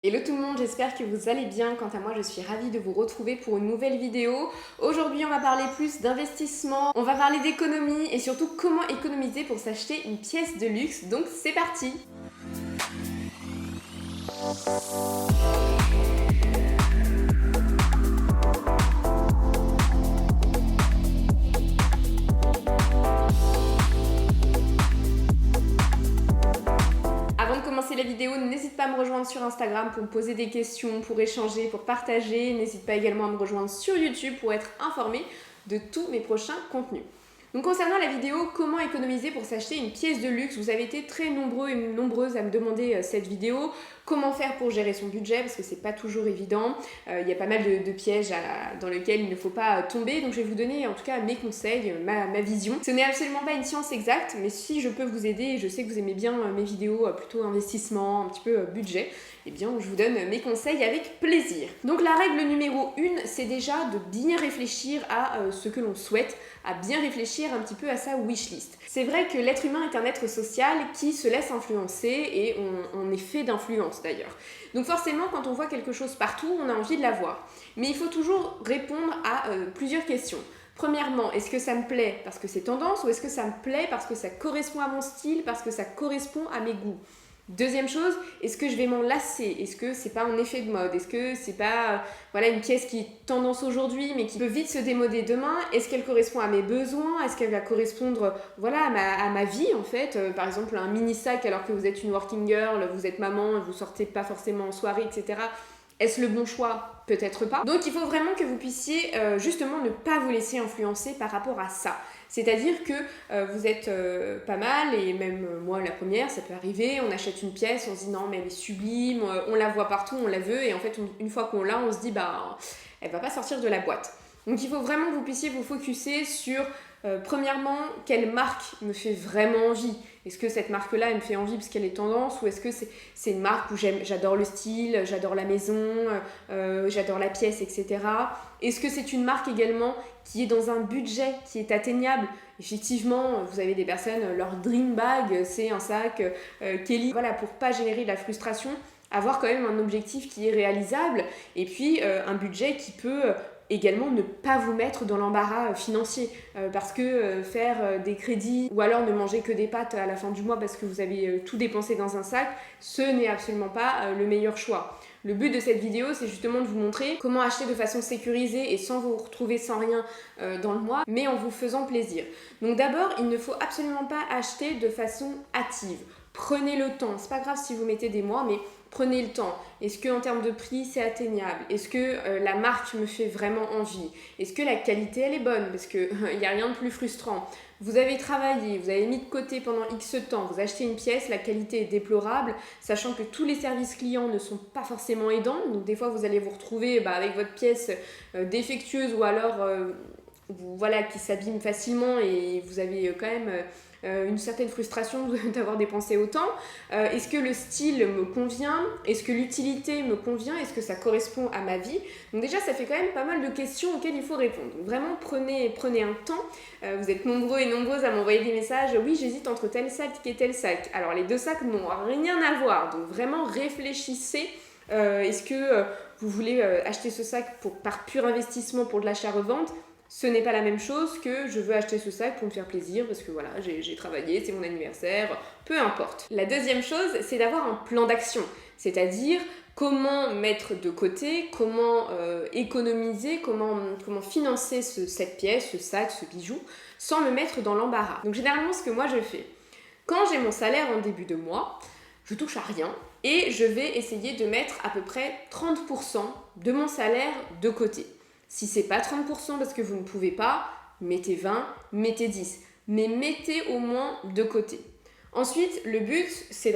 Hello tout le monde, j'espère que vous allez bien. Quant à moi, je suis ravie de vous retrouver pour une nouvelle vidéo. Aujourd'hui, on va parler plus d'investissement, on va parler d'économie et surtout comment économiser pour s'acheter une pièce de luxe. Donc c'est parti! Avant de commencer la vidéo, n'hésite pas à me rejoindre sur Instagram pour me poser des questions, pour échanger, pour partager. N'hésite pas également à me rejoindre sur YouTube pour être informé de tous mes prochains contenus. Donc concernant la vidéo comment économiser pour s'acheter une pièce de luxe, vous avez été très nombreux et nombreuses à me demander cette vidéo. Comment faire pour gérer son budget, parce que c'est pas toujours évident. Il y a pas mal de pièges dans lesquels il ne faut pas tomber. Donc je vais vous donner en tout cas mes conseils, ma vision. Ce n'est absolument pas une science exacte, mais si je peux vous aider, et je sais que vous aimez bien mes vidéos plutôt investissement, un petit peu budget, eh bien je vous donne mes conseils avec plaisir. Donc la règle numéro 1, c'est déjà de bien réfléchir à ce que l'on souhaite, à bien réfléchir un petit peu à sa wishlist. C'est vrai que l'être humain est un être social qui se laisse influencer et on est fait d'influence d'ailleurs. Donc forcément, quand on voit quelque chose partout, on a envie de l'avoir. Mais il faut toujours répondre à plusieurs questions. Premièrement, est-ce que ça me plaît parce que c'est tendance ou est-ce que ça me plaît parce que ça correspond à mon style, parce que ça correspond à mes goûts? Deuxième chose, est-ce que je vais m'en lasser? Est-ce que c'est pas un effet de mode? Est-ce que c'est pas une pièce qui est tendance aujourd'hui mais qui peut vite se démoder demain? Est-ce qu'elle correspond à mes besoins? Est-ce qu'elle va correspondre à ma vie en fait? Par exemple un mini sac alors que vous êtes une working girl, vous êtes maman, vous sortez pas forcément en soirée, etc. Est-ce le bon choix? Peut-être pas. Donc il faut vraiment que vous puissiez justement ne pas vous laisser influencer par rapport à ça. C'est-à-dire que vous êtes pas mal, et même moi la première, ça peut arriver, on achète une pièce, on se dit non mais elle est sublime, on la voit partout, on la veut, et en fait une fois qu'on l'a, on se dit bah elle va pas sortir de la boîte. Donc il faut vraiment que vous puissiez vous focuser sur premièrement, quelle marque me fait vraiment envie? Est-ce que cette marque-là, elle me fait envie parce qu'elle est tendance, ou est-ce que c'est une marque où j'adore le style, j'adore la maison, j'adore la pièce, etc. Est-ce que c'est une marque également qui est dans un budget qui est atteignable? Effectivement, vous avez des personnes, leur dream bag, c'est un sac Kelly. Voilà, pour pas générer de la frustration, avoir quand même un objectif qui est réalisable, et puis un budget qui peut également ne pas vous mettre dans l'embarras financier, parce que faire des crédits ou alors ne manger que des pâtes à la fin du mois parce que vous avez tout dépensé dans un sac, ce n'est absolument pas le meilleur choix. Le but de cette vidéo, c'est justement de vous montrer comment acheter de façon sécurisée et sans vous retrouver sans rien dans le mois, mais en vous faisant plaisir. Donc d'abord, il ne faut absolument pas acheter de façon hâtive. Prenez le temps, c'est pas grave si vous mettez des mois, mais prenez le temps. Est-ce qu'en termes de prix, c'est atteignable? Est-ce que la marque me fait vraiment envie? Est-ce que la qualité, elle est bonne? Parce qu'il n'y a rien de plus frustrant. Vous avez travaillé, vous avez mis de côté pendant X temps, vous achetez une pièce, la qualité est déplorable, sachant que tous les services clients ne sont pas forcément aidants. Donc des fois, vous allez vous retrouver avec votre pièce défectueuse, ou alors qui s'abîme facilement, et vous avez quand même une certaine frustration d'avoir dépensé autant. Est-ce que le style me convient? Est-ce que l'utilité me convient? Est-ce que ça correspond à ma vie? Donc déjà, ça fait quand même pas mal de questions auxquelles il faut répondre. Donc vraiment, prenez un temps. Vous êtes nombreux et nombreuses à m'envoyer des messages. Oui, j'hésite entre tel sac et tel sac. Alors les deux sacs n'ont rien à voir. Donc vraiment, réfléchissez. Est-ce que vous voulez acheter ce sac par pur investissement pour de l'achat-revente? Ce n'est pas la même chose que je veux acheter ce sac pour me faire plaisir parce que voilà, j'ai travaillé, c'est mon anniversaire, peu importe. La deuxième chose, c'est d'avoir un plan d'action, c'est-à-dire comment mettre de côté, comment économiser, comment financer cette pièce, ce sac, ce bijou, sans me mettre dans l'embarras. Donc généralement, ce que moi je fais, quand j'ai mon salaire en début de mois, je touche à rien et je vais essayer de mettre à peu près 30% de mon salaire de côté. Si c'est pas 30% parce que vous ne pouvez pas, mettez 20, mettez 10. Mais mettez au moins de côté. Ensuite, le but, c'est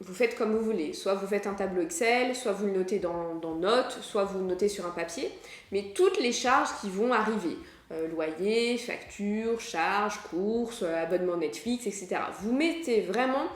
vous faites comme vous voulez. Soit vous faites un tableau Excel, soit vous le notez dans Notes, soit vous le notez sur un papier. Mais toutes les charges qui vont arriver, loyer, facture, charges, courses, abonnement Netflix, etc. Vous mettez vraiment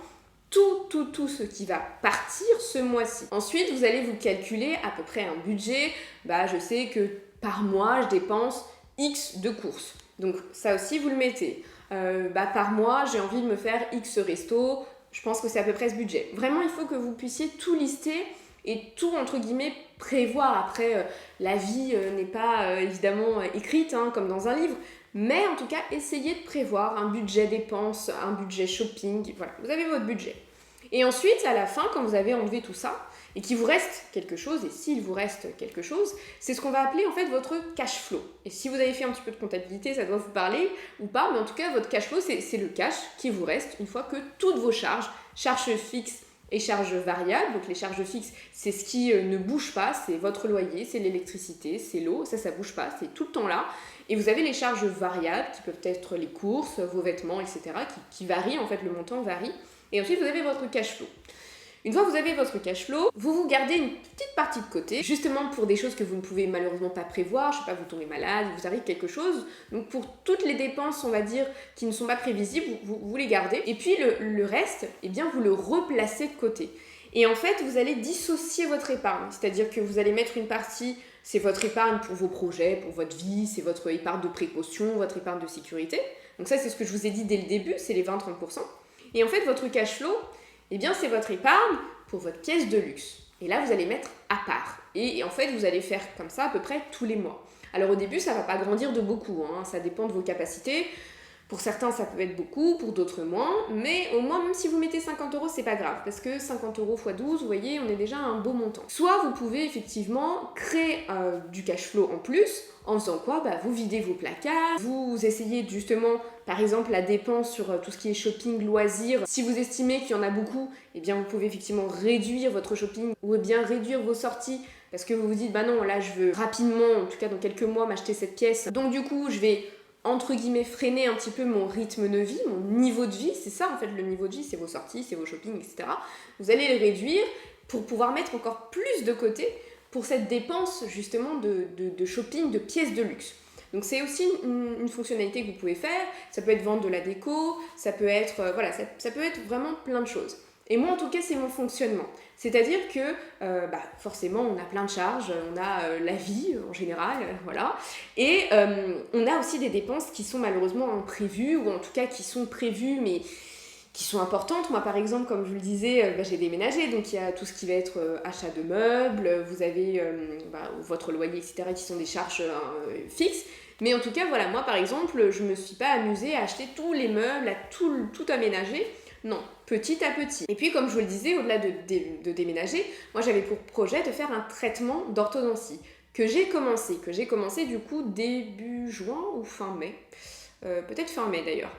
tout ce qui va partir ce mois-ci. Ensuite, vous allez vous calculer à peu près un budget. Je sais que par mois, je dépense X de courses. Donc ça aussi, vous le mettez. Par mois, j'ai envie de me faire X resto. Je pense que c'est à peu près ce budget. Vraiment, il faut que vous puissiez tout lister et tout entre guillemets prévoir. Après, la vie n'est pas évidemment écrite comme dans un livre, mais en tout cas, essayez de prévoir un budget dépenses, un budget shopping, voilà, vous avez votre budget. Et ensuite, à la fin, quand vous avez enlevé tout ça, et qu'il vous reste quelque chose, et s'il vous reste quelque chose, c'est ce qu'on va appeler en fait votre cash flow. Et si vous avez fait un petit peu de comptabilité, ça doit vous parler ou pas, mais en tout cas, votre cash flow, c'est le cash qui vous reste une fois que toutes vos charges fixes et charges variables, donc les charges fixes, c'est ce qui ne bouge pas, c'est votre loyer, c'est l'électricité, c'est l'eau, ça bouge pas, c'est tout le temps là. Et vous avez les charges variables, qui peuvent être les courses, vos vêtements, etc., qui varient, en fait, le montant varie. Et ensuite, vous avez votre cash flow. Une fois que vous avez votre cash flow, vous gardez une petite partie de côté, justement pour des choses que vous ne pouvez malheureusement pas prévoir, je sais pas, vous tombez malade, vous arrive quelque chose. Donc pour toutes les dépenses, on va dire, qui ne sont pas prévisibles, vous les gardez. Et puis le reste, eh bien, vous le replacez de côté. Et en fait, vous allez dissocier votre épargne, c'est-à-dire que vous allez mettre une partie, c'est votre épargne pour vos projets, pour votre vie, c'est votre épargne de précaution, votre épargne de sécurité. Donc ça, c'est ce que je vous ai dit dès le début, c'est les 20-30%. Et en fait, votre cash flow, eh bien, c'est votre épargne pour votre pièce de luxe. Et là, vous allez mettre à part. Et en fait, vous allez faire comme ça à peu près tous les mois. Alors au début, ça ne va pas grandir de beaucoup, ça dépend de vos capacités. Pour certains, ça peut être beaucoup, pour d'autres moins. Mais au moins, même si vous mettez 50 €, c'est pas grave. Parce que 50 € x 12, vous voyez, on est déjà à un beau montant. Soit vous pouvez effectivement créer du cash flow en plus, en faisant quoi ? Vous videz vos placards, vous essayez justement, par exemple, la dépense sur tout ce qui est shopping, loisirs. Si vous estimez qu'il y en a beaucoup, eh bien vous pouvez effectivement réduire votre shopping ou bien réduire vos sorties parce que vous vous dites, non, là je veux rapidement, en tout cas dans quelques mois, m'acheter cette pièce. Donc du coup, je vais entre guillemets freiner un petit peu mon rythme de vie, mon niveau de vie, c'est ça en fait le niveau de vie, c'est vos sorties, c'est vos shopping, etc. Vous allez les réduire pour pouvoir mettre encore plus de côté pour cette dépense justement de shopping, de pièces de luxe. Donc c'est aussi une fonctionnalité que vous pouvez faire, ça peut être vendre de la déco, ça peut être, ça peut être vraiment plein de choses. Et moi en tout cas c'est mon fonctionnement. C'est-à-dire que forcément on a plein de charges, on a la vie en général, voilà. Et on a aussi des dépenses qui sont malheureusement imprévues, ou en tout cas qui sont prévues mais qui sont importantes. Moi par exemple, comme je vous le disais, j'ai déménagé, donc il y a tout ce qui va être achat de meubles, vous avez votre loyer, etc. qui sont des charges fixes. Mais en tout cas, voilà, moi par exemple, je me suis pas amusée à acheter tous les meubles, à tout aménager. Non, petit à petit. Et puis, comme je vous le disais, au-delà de déménager, moi j'avais pour projet de faire un traitement d'orthodontie que j'ai commencé du coup début juin ou fin mai. Peut-être fin mai d'ailleurs.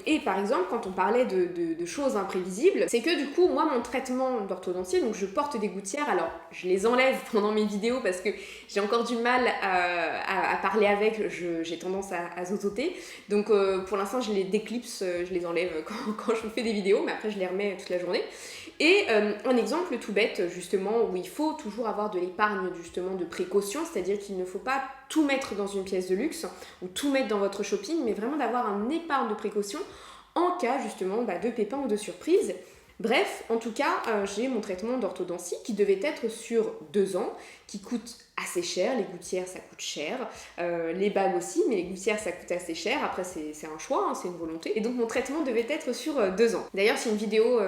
Et par exemple, quand on parlait de choses imprévisibles, c'est que du coup, moi, mon traitement d'orthodontie, donc je porte des gouttières, alors je les enlève pendant mes vidéos parce que j'ai encore du mal à parler avec, j'ai tendance à zozoter. Donc pour l'instant, je les déclipse, je les enlève quand je fais des vidéos, mais après je les remets toute la journée. Et un exemple tout bête justement où il faut toujours avoir de l'épargne justement de précaution, c'est-à-dire qu'il ne faut pas tout mettre dans une pièce de luxe ou tout mettre dans votre shopping, mais vraiment d'avoir un épargne de précaution en cas justement de pépins ou de surprises. Bref, en tout cas, j'ai mon traitement d'orthodontie qui devait être sur 2 ans, qui coûte assez cher. Les gouttières, ça coûte cher. Les bagues aussi, mais les gouttières, ça coûte assez cher. Après, c'est un choix, c'est une volonté. Et donc, mon traitement devait être sur 2 ans. D'ailleurs, si une vidéo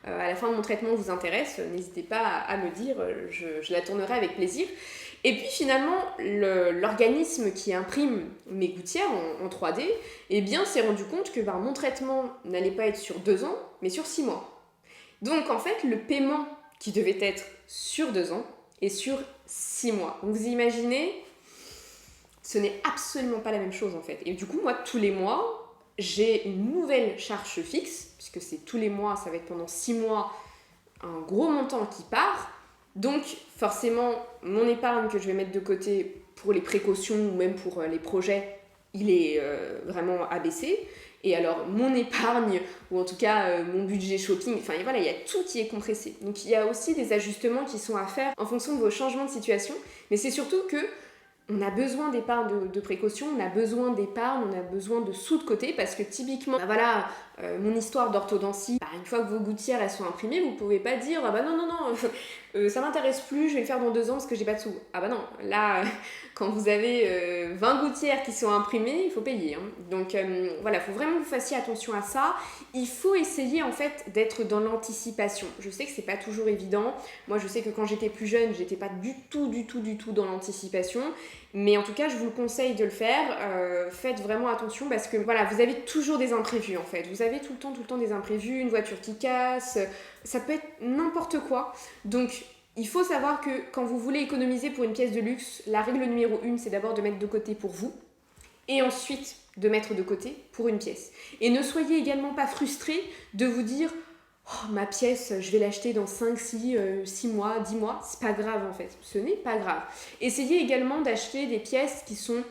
à la fin de mon traitement vous intéresse, n'hésitez pas à me dire, je la tournerai avec plaisir. Et puis finalement, l'organisme qui imprime mes gouttières en 3D, eh bien, s'est rendu compte que mon traitement n'allait pas être sur 2 ans, mais sur 6 mois. Donc en fait, le paiement qui devait être sur 2 ans est sur 6 mois. Donc vous imaginez, ce n'est absolument pas la même chose en fait. Et du coup, moi, tous les mois, j'ai une nouvelle charge fixe, puisque c'est tous les mois, ça va être pendant 6 mois, un gros montant qui part. Donc forcément, mon épargne que je vais mettre de côté pour les précautions ou même pour les projets, il est vraiment abaissé. Et alors, mon épargne, ou en tout cas mon budget shopping, enfin voilà, il y a tout qui est compressé. Donc il y a aussi des ajustements qui sont à faire en fonction de vos changements de situation. Mais c'est surtout que on a besoin d'épargne de précaution, on a besoin d'épargne, on a besoin de sous de côté, parce que typiquement, mon histoire d'orthodontie, une fois que vos gouttières elles sont imprimées, vous pouvez pas dire ah bah non, ça m'intéresse plus, je vais le faire dans 2 ans parce que j'ai pas de sous. Ah bah non, là quand vous avez 20 gouttières qui sont imprimées, il faut payer. Hein. Donc voilà, il faut vraiment que vous fassiez attention à ça. Il faut essayer en fait d'être dans l'anticipation. Je sais que c'est pas toujours évident. Moi je sais que quand j'étais plus jeune, j'étais pas du tout dans l'anticipation. Mais en tout cas, je vous le conseille de le faire. Faites vraiment attention parce que voilà, vous avez toujours des imprévus en fait. Vous avez tout le temps des imprévus, une voiture qui casse, ça peut être n'importe quoi. Donc, il faut savoir que quand vous voulez économiser pour une pièce de luxe, la règle numéro 1, c'est d'abord de mettre de côté pour vous et ensuite de mettre de côté pour une pièce. Et ne soyez également pas frustrés de vous dire oh, ma pièce, je vais l'acheter dans 5, 6 mois, 10 mois. C'est pas grave en fait, ce n'est pas grave. Essayez également d'acheter des pièces qui sont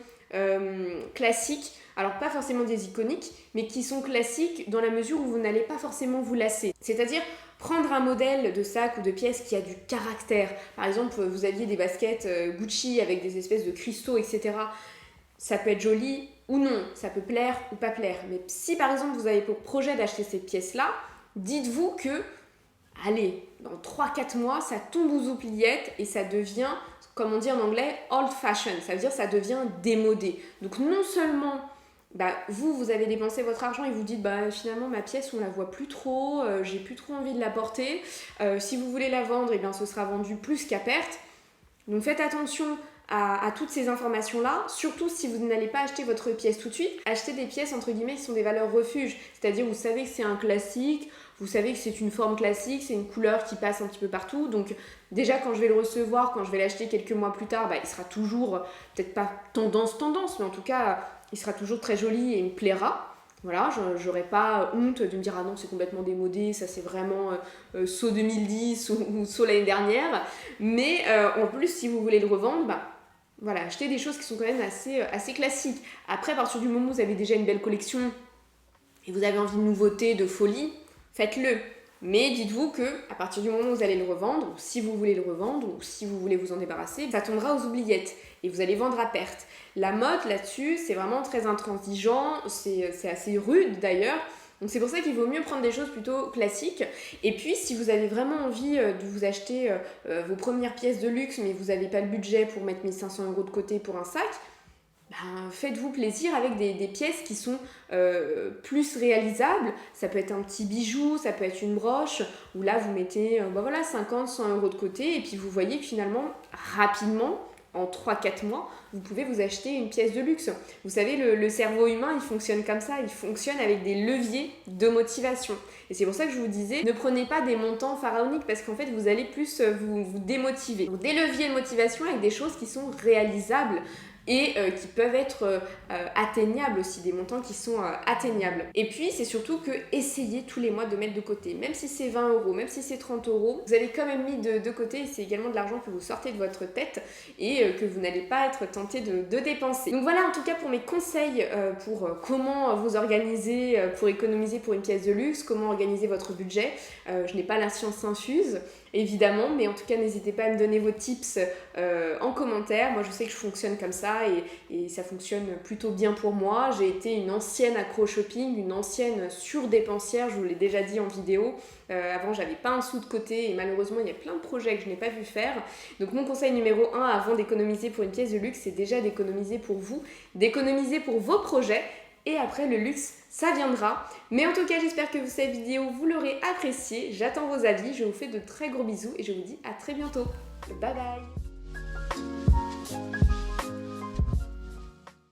classiques, alors pas forcément des iconiques, mais qui sont classiques dans la mesure où vous n'allez pas forcément vous lasser. C'est-à-dire prendre un modèle de sac ou de pièce qui a du caractère. Par exemple, vous aviez des baskets Gucci avec des espèces de cristaux, etc. Ça peut être joli ou non, ça peut plaire ou pas plaire. Mais si par exemple vous avez pour projet d'acheter cette pièce-là, dites-vous que, allez, dans 3-4 mois, ça tombe aux oubliettes et ça devient, comme on dit en anglais, old fashion. Ça veut dire ça devient démodé. Donc non seulement vous avez dépensé votre argent et vous dites finalement ma pièce on la voit plus trop, j'ai plus trop envie de la porter. Si vous voulez la vendre, ce sera vendu plus qu'à perte. Donc faites attention à toutes ces informations-là, surtout si vous n'allez pas acheter votre pièce tout de suite. Achetez des pièces entre guillemets qui sont des valeurs refuges, c'est-à-dire vous savez que c'est un classique, vous savez que c'est une forme classique, c'est une couleur qui passe un petit peu partout, donc déjà quand je vais le recevoir, quand je vais l'acheter quelques mois plus tard, il sera toujours, peut-être pas tendance, mais en tout cas il sera toujours très joli et il me plaira. Voilà, j'aurais pas honte de me dire ah non c'est complètement démodé, ça c'est vraiment saut 2010 ou saut l'année dernière. Mais en plus si vous voulez le revendre, voilà, achetez des choses qui sont quand même assez classiques. Après, à partir du moment où vous avez déjà une belle collection et vous avez envie de nouveautés, de folie, faites-le. Mais dites-vous que à partir du moment où vous allez le revendre, ou si vous voulez le revendre, ou si vous voulez vous en débarrasser, ça tombera aux oubliettes et vous allez vendre à perte. La mode là-dessus, c'est vraiment très intransigeant, c'est assez rude d'ailleurs. Donc c'est pour ça qu'il vaut mieux prendre des choses plutôt classiques. Et puis si vous avez vraiment envie de vous acheter vos premières pièces de luxe, mais vous n'avez pas le budget pour mettre 1 500 € de côté pour un sac, faites-vous plaisir avec des pièces qui sont plus réalisables. Ça peut être un petit bijou, ça peut être une broche, où là vous mettez 50, 100 € de côté, et puis vous voyez que finalement, rapidement, en 3-4 mois, vous pouvez vous acheter une pièce de luxe. Vous savez, le cerveau humain, il fonctionne comme ça, il fonctionne avec des leviers de motivation. Et c'est pour ça que je vous disais, ne prenez pas des montants pharaoniques, parce qu'en fait, vous allez plus vous démotiver. Donc, des leviers de motivation avec des choses qui sont réalisables et qui peuvent être atteignables aussi, des montants qui sont atteignables. Et puis, c'est surtout que essayez tous les mois de mettre de côté, même si c'est 20 €, même si c'est 30 €, vous avez quand même mis de côté, et c'est également de l'argent que vous sortez de votre tête et que vous n'allez pas être tenté de dépenser. Donc voilà en tout cas pour mes conseils pour comment vous organiser pour économiser pour une pièce de luxe, comment organiser votre budget. Je n'ai pas la science infuse, évidemment, mais en tout cas n'hésitez pas à me donner vos tips en commentaire. Moi je sais que je fonctionne comme ça et ça fonctionne plutôt bien pour moi. J'ai été une ancienne accro au shopping, une ancienne surdépensière, je vous l'ai déjà dit en vidéo. Avant j'avais pas un sou de côté et malheureusement il y a plein de projets que je n'ai pas vu faire. Donc mon conseil numéro 1 avant d'économiser pour une pièce de luxe, c'est déjà d'économiser pour vous, d'économiser pour vos projets. Et après le luxe, ça viendra. Mais en tout cas, j'espère que cette vidéo, vous l'aurez appréciée. J'attends vos avis. Je vous fais de très gros bisous et je vous dis à très bientôt. Bye bye.